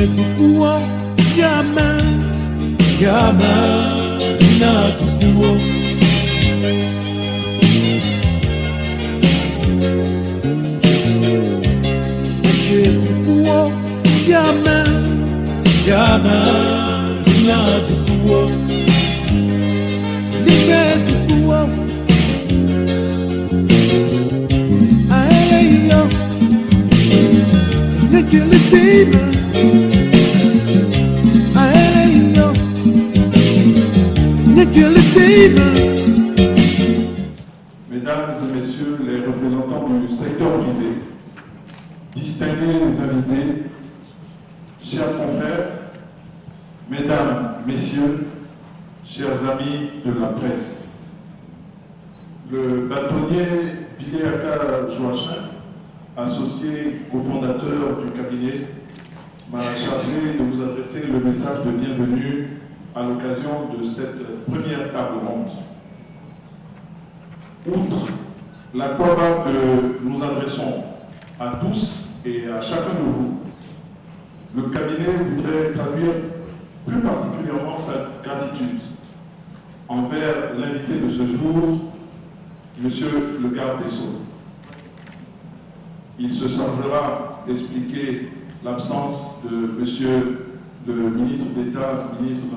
tukua yama ina tukua tukua yama ina tukua Libe tukua ayo Nikili fever ayo Nikili fever. Mesdames et messieurs les représentants du secteur privé, distingués les invités, chers confrères, mesdames, messieurs, chers amis de la presse, le bâtonnier Bileaka Joachim, associé au fondateur du cabinet, m'a chargé de vous adresser le message de bienvenue à l'occasion de cette première table ronde. Outre l'accord que nous adressons à tous et à chacun de vous, le cabinet voudrait traduire plus particulièrement sa gratitude envers l'invité de ce jour, Monsieur le garde des Sceaux. Il se chargera d'expliquer l'absence de Monsieur le ministre d'État, ministre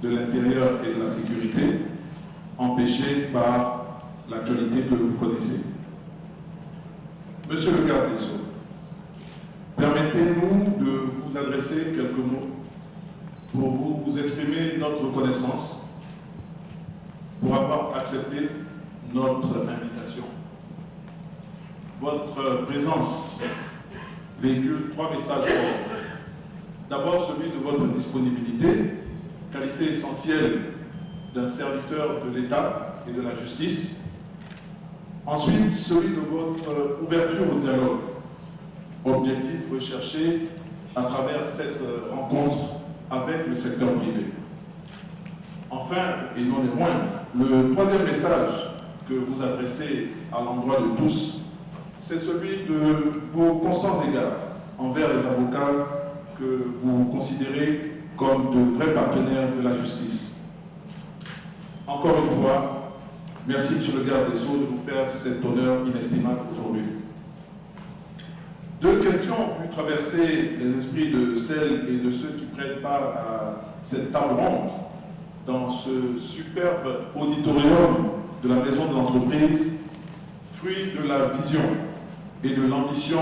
de l'Intérieur et de la Sécurité, empêché par l'actualité que vous connaissez. Monsieur le garde des Sceaux, permettez-nous de vous adresser quelques mots pour vous exprimer notre reconnaissance pour avoir accepté notre invitation. Votre présence véhicule 3 messages forts. D'abord celui de votre disponibilité, qualité essentielle d'un serviteur de l'État et de la justice. Ensuite, celui de votre ouverture au dialogue, objectif recherché à travers cette rencontre avec le secteur privé. Enfin, et non les moindres, le troisième message que vous adressez à l'endroit de tous, c'est celui de vos constants égards envers les avocats que vous considérez comme de vrais partenaires de la justice. Encore une fois, merci Monsieur le garde des Sceaux de nous faire cet honneur inestimable aujourd'hui. 2 questions ont pu traverser les esprits de celles et de ceux qui prennent part à cette table ronde dans ce superbe auditorium de la Maison de l'Entreprise, fruit de la vision et de l'ambition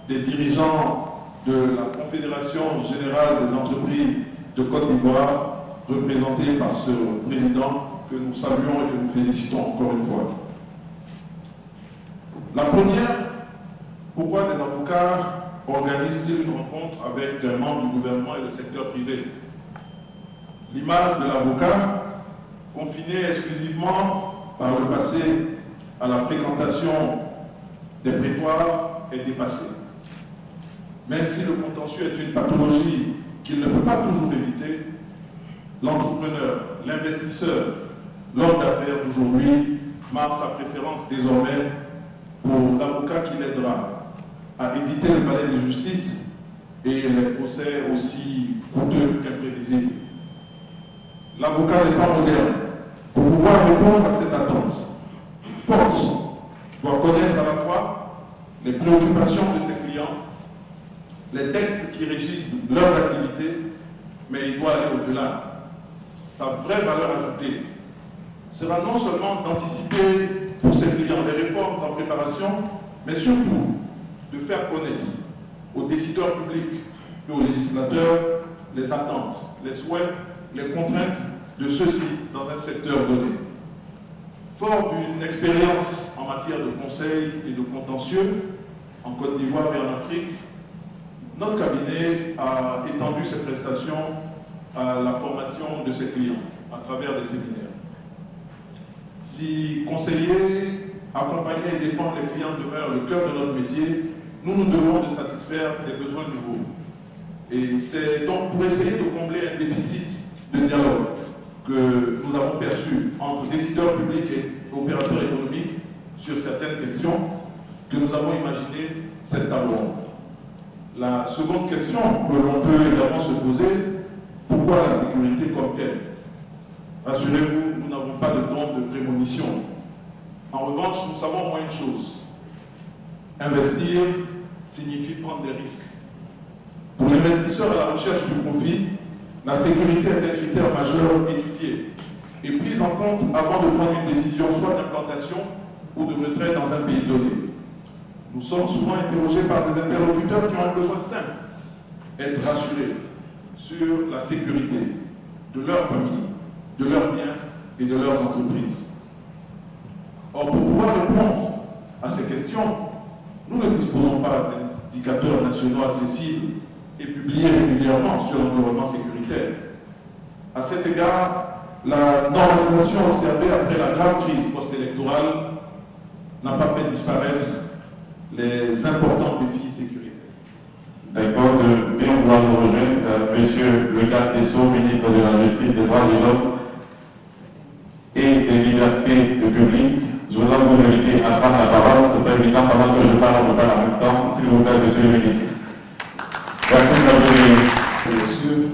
des dirigeants de la Confédération Générale des Entreprises de Côte d'Ivoire, représentée par ce président que nous saluons et que nous félicitons encore une fois. La première, pourquoi des avocats organisent-ils une rencontre avec un membre du gouvernement et le secteur privé? L'image de l'avocat, confiné exclusivement par le passé à la fréquentation des prétoires, est dépassée. Même si le contentieux est une pathologie qu'il ne peut pas toujours éviter, l'entrepreneur, l'investisseur, l'homme d'affaires d'aujourd'hui marque sa préférence désormais pour l'avocat qui l'aidera à éviter le palais de justice et les procès aussi coûteux qu'imprévisibles. L'avocat des temps modernes, pour pouvoir répondre à cette attente forte, doit connaître à la fois les préoccupations de ses clients, les textes qui régissent leurs activités, mais il doit aller au-delà. Sa vraie valeur ajoutée sera non seulement d'anticiper pour ses clients les réformes en préparation, mais surtout de faire connaître aux décideurs publics et aux législateurs les attentes, les souhaits, les contraintes de ceux-ci dans un secteur donné. Fort d'une expérience en matière de conseil et de contentieux en Côte d'Ivoire et en Afrique, notre cabinet a étendu ses prestations à la formation de ses clients à travers des séminaires. Si conseiller, accompagner et défendre les clients demeure le cœur de notre métier, nous nous devons de satisfaire des besoins nouveaux. Et c'est donc pour essayer de combler un déficit de dialogue que nous avons perçu entre décideurs publics et opérateurs économiques sur certaines questions que nous avons imaginé cette table ronde. La seconde question que l'on peut également se poser, pourquoi la sécurité comme telle? Rassurez-vous, nous n'avons pas de don de prémonition. En revanche, nous savons au moins une chose. Investir signifie prendre des risques. Pour l'investisseur à la recherche du profit, la sécurité est un critère majeur étudié et pris en compte avant de prendre une décision soit d'implantation ou de retrait dans un pays donné. Nous sommes souvent interrogés par des interlocuteurs qui ont un besoin simple, être rassurés sur la sécurité de leur famille, de leurs biens et de leurs entreprises. Or, pour pouvoir répondre à ces questions, nous ne disposons pas d'indicateurs nationaux accessibles et publiés régulièrement sur l'environnement sécuritaire. À cet égard, la normalisation observée après la grave crise post-électorale n'a pas fait disparaître les importants défis sécuritaires. D'accord, de bien vouloir nous rejoindre, Monsieur le garde des Sceaux, ministre de la Justice, des Droits de l'Homme et des Libertés publiques. Je voudrais vous inviter à prendre la parole. C'est pas évident pendant que je parle, on parle en même temps. S'il vous plaît, Monsieur le ministre. Merci de venir. Messieurs,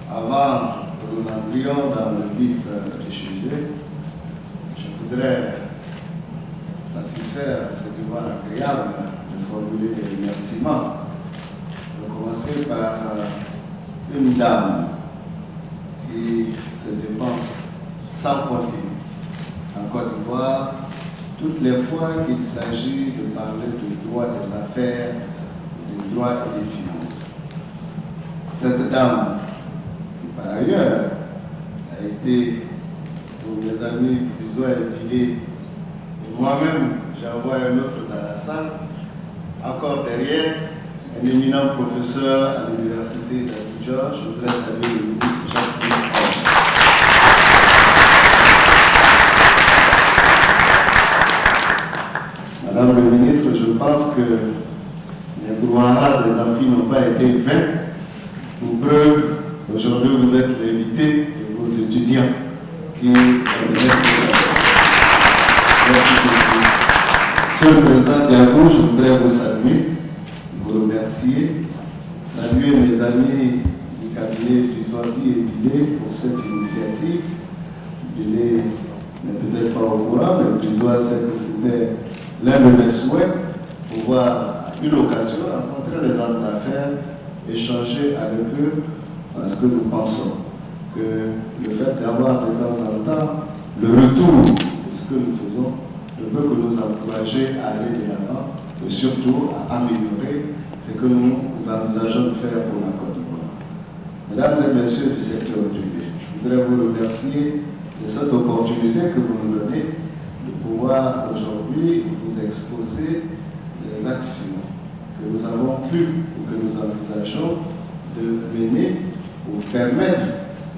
avant que nous entrions dans le vif du sujet, je voudrais satisfaire ce devoir agréable de formuler des remerciements. Je vais commencer par une dame qui se dépense sans compter en Côte d'Ivoire toutes les fois qu'il s'agit de parler du droit des affaires, du droit et des finances. Cette dame, qui par ailleurs a été, pour mes amis Criso et Pilé, et moi-même, j'envoie un autre dans la salle, encore derrière, un éminent professeur à l'université d'Abidjan. Je voudrais saluer le ministre Jacques-Philippe. Madame le ministre, je pense que les brouhaha des amphis n'ont pas été vains. Pour preuve, aujourd'hui vous êtes l'invité de vos étudiants qui Monsieur le Président Diago, je voudrais vous saluer, vous remercier, saluer mes amis du cabinet du Zouabi et Bilé pour cette initiative. Bilé n'est peut-être pas au courant, mais Brizois sait que c'était l'un de mes souhaits, pouvoir, à une occasion, rencontrer les hommes d'affaires, échanger avec eux, parce que nous pensons que le fait d'avoir de temps en temps le retour de ce que nous faisons ne peut que nous encourager à aller de l'avant et surtout à améliorer ce que nous envisageons de faire pour la Côte d'Ivoire. Mesdames et messieurs du secteur privé, je voudrais vous remercier de cette opportunité que vous nous donnez de pouvoir aujourd'hui vous exposer les actions que nous avons pu ou que nous envisageons de mener pour permettre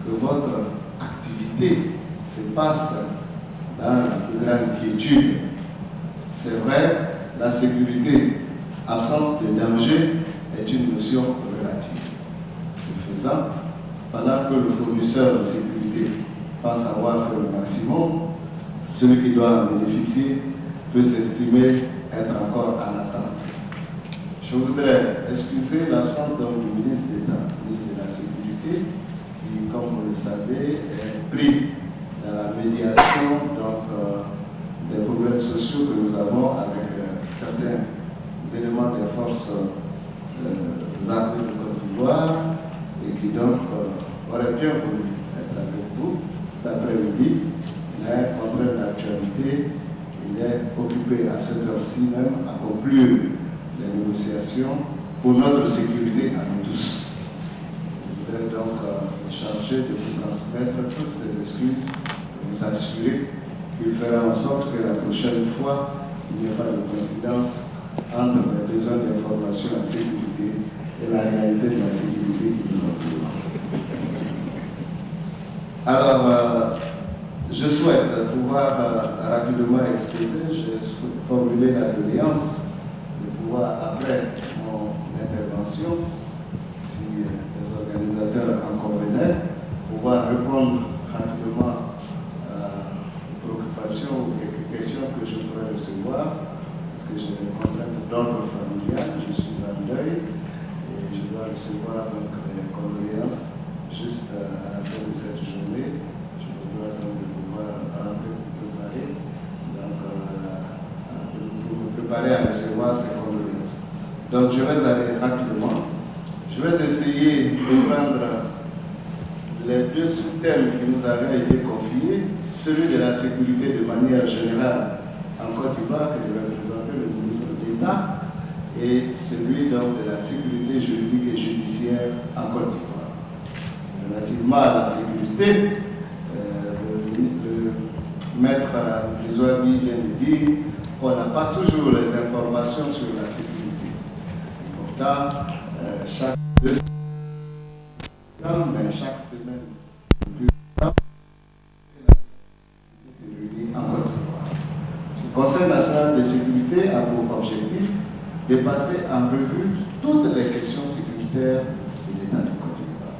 que votre activité se passe dans la plus grande quiétude. C'est vrai, la sécurité, absence de danger, est une notion relative. Ce faisant, pendant que le fournisseur de sécurité pense avoir fait le maximum, celui qui doit en bénéficier peut s'estimer être encore en attente. Je voudrais excuser l'absence du ministre d'État, ministre de la Sécurité, qui, comme vous le savez, est pris dans la médiation des problèmes sociaux que nous avons avec certains éléments des forces armées de Côte d'Ivoire et qui donc aurait bien voulu être avec vous cet après-midi, mais contraint d'actualité, il est occupé à cette heure-ci même à conclure les négociations pour notre sécurité à nous tous. Je voudrais donc charger de vous transmettre toutes ces excuses, de vous assurer qu'il fera en sorte que la prochaine fois, il n'y ait pas de coïncidence entre les besoins d'information en sécurité et la réalité de la sécurité qui nous entoure. Alors, je souhaite pouvoir rapidement exposer, j'ai formulé la doléance de pouvoir, après mon intervention, si les organisateurs en convenaient, pouvoir répondre rapidement aux préoccupations ou quelques questions que je pourrais recevoir, parce que j'ai des contraintes d'ordre familial, je suis recevoir donc les condoléances juste à la fin de cette journée. Je me dois donc de pouvoir rentrer pour me préparer à recevoir ces condoléances. Donc je vais aller rapidement. Je vais essayer de prendre les deux sous-thèmes qui nous avaient été confiés, celui de la sécurité de manière générale en Côte d'Ivoire, que devait présenter le ministre d'État, et celui donc de la sécurité juridique et judiciaire en Côte d'Ivoire. Relativement à la sécurité, le maître Rizouabi vient de dire qu'on n'a pas toujours les informations sur la sécurité. Pourtant, chaque 2 semaines, mais chaque semaine, la sécurité se réunit en Côte d'Ivoire. Ce Conseil national de sécurité a pour objectif de passer en revue toutes les questions sécuritaires de l'État du Côte d'Ivoire.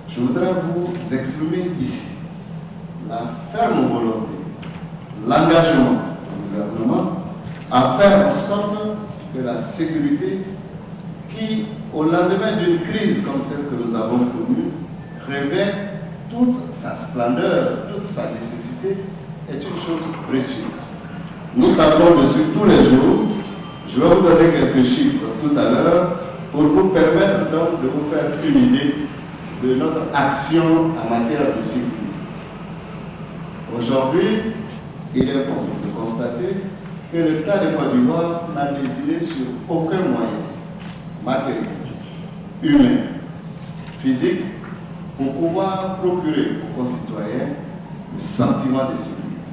Je voudrais vous exprimer ici la ferme volonté, l'engagement du gouvernement à faire en sorte que la sécurité, qui, au lendemain d'une crise comme celle que nous avons connue, révèle toute sa splendeur, toute sa nécessité, est une chose précieuse. Nous tâtons dessus tous les jours. Je vais vous donner quelques chiffres tout à l'heure pour vous permettre donc de vous faire une idée de notre action en matière de sécurité. Aujourd'hui, il est bon de constater que l'État de Côte d'Ivoire n'a décidé sur aucun moyen matériel, humain, physique, pour pouvoir procurer aux concitoyens le sentiment de sécurité.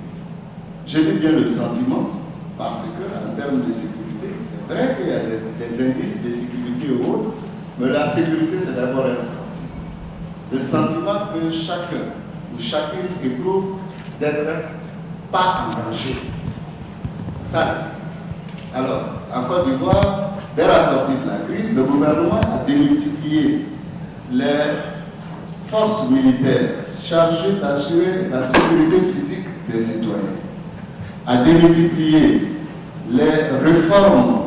Je dis bien le sentiment parce qu'en termes de sécurité, c'est vrai qu'il y a des indices de sécurité ou autres, mais la sécurité, c'est d'abord un sentiment. Le sentiment que chacun ou chacune éprouve d'être pas en danger. C'est ça. Alors, en Côte d'Ivoire, dès la sortie de la crise, le gouvernement a démultiplié les forces militaires chargées d'assurer la sécurité physique des citoyens, a démultiplié les réformes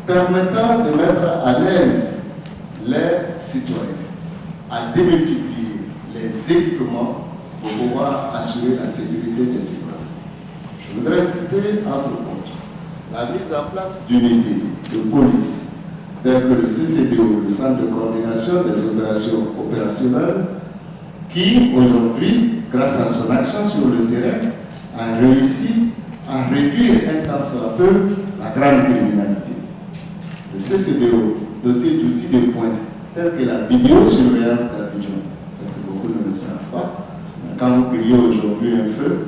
permettant de mettre à l'aise les citoyens, a démultiplié les équipements pour pouvoir assurer la sécurité des citoyens. Je voudrais citer, entre autres, la mise en place d'unités de police, telles que le CCDO, le Centre de coordination des opérations opérationnelles, qui aujourd'hui, grâce à son action sur le terrain, a réussi à réduire un tant soit peu la grande criminalité. Le CCDO, doté d'outils de pointe, tels que la vidéosurveillance d'Abidjan, que beaucoup ne le savent pas. Quand vous criez aujourd'hui un feu,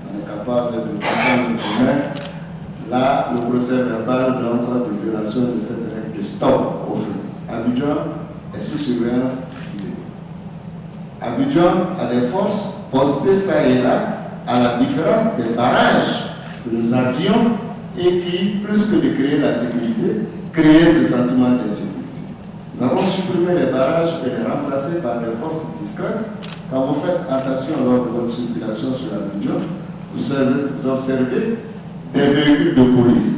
on est capable de comprendre demain. Là, le procès verbal donc de violation de cette règle de stop au feu. Abidjan est sous surveillance vidéo. Abidjan a des forces postées ça et là, à la différence des barrages que nous avions et qui, plus que de créer la sécurité, créaient ce sentiment d'insécurité. Nous avons supprimé les barrages et les remplacés par des forces discrètes. Quand vous faites attention lors de votre circulation sur Abidjan, vous observez des véhicules de police,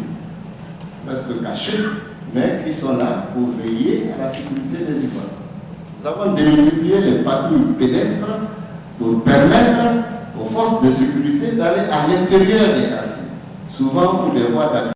presque cachés, mais qui sont là pour veiller à la sécurité des Ivoiriens. Nous avons démultiplié les patrouilles pédestres pour permettre aux forces de sécurité d'aller à l'intérieur des quartiers, souvent pour des voies d'accès.